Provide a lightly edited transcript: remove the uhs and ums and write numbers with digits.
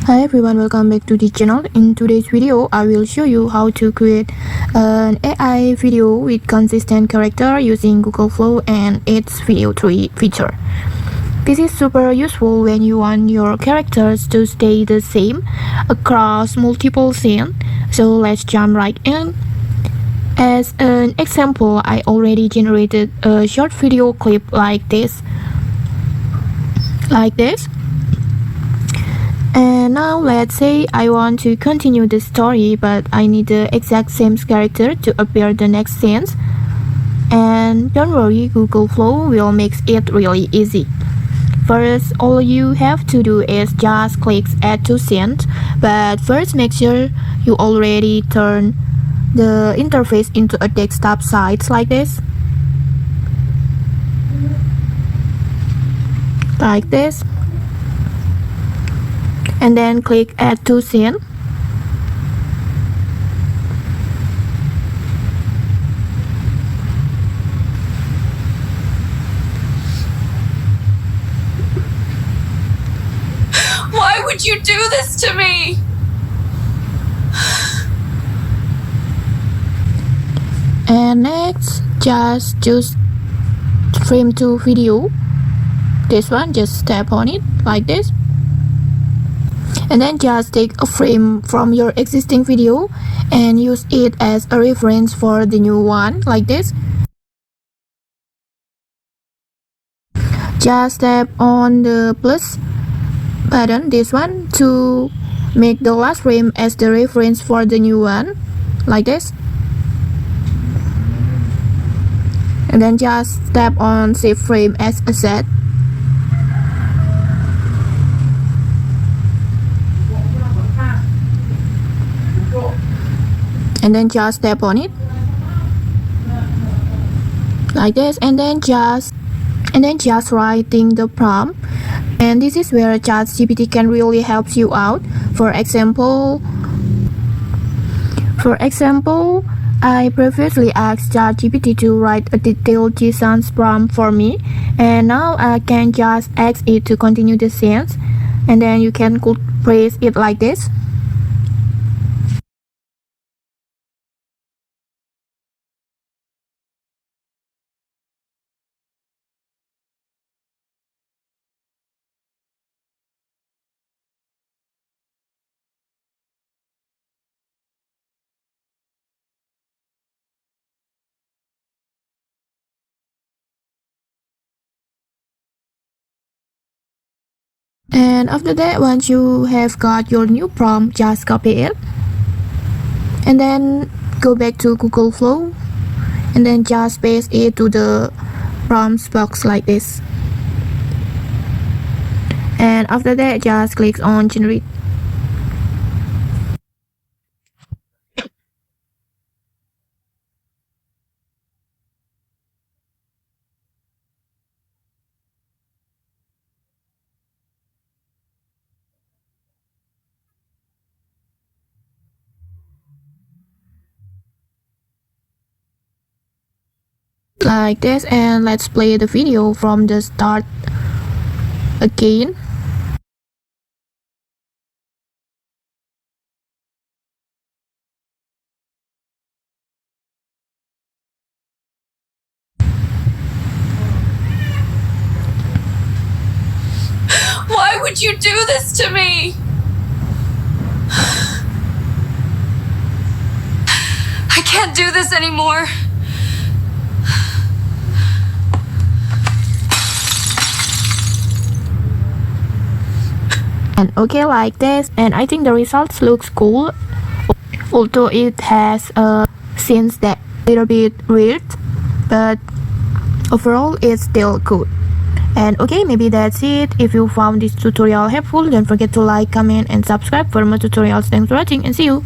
Hi everyone, welcome back to the channel. In today's video, I will show you how to create an AI video with consistent character using Google Flow and its Veo3 feature. This is super useful when you want your characters to stay the same across multiple scenes. So let's jump right in. As an example, I already generated a short video clip like this. And now let's say I want to continue the story, but I need the exact same character to appear the next scenes. And don't worry, Google Flow will make it really easy. First, all you have to do is just click add to scenes, but first make sure you already turn the interface into a desktop site like this. And then click add to scene. Why would you do this to me? And next, just choose frame to video. This one, just tap on it like this. And then just take a frame from your existing video and use it as a reference for the new one like this. Just tap on the plus button, this one, to make the last frame as the reference for the new one like this. And then just tap on save frame as asset. And then just tap on it like this, and then just writing the prompt. And this is where ChatGPT can really help you out. For example, I previously asked ChatGPT to write a detailed JSON prompt for me, and now I can just ask it to continue the scenes, and then you can press it like this. And after that, once you have got your new prompt, just copy it and then go back to Google Flow and then just paste it to the prompts box like this. And after that, just click on generate. Like this, and let's play the video from the start again. Why would you do this to me? I can't do this anymore. And okay, like this, and I think the results looks cool, although it has scenes that little bit weird, but overall it's still good. And okay, maybe that's it. If you found this tutorial helpful, don't forget to like, comment, and subscribe for more tutorials. Thanks for watching, and see you.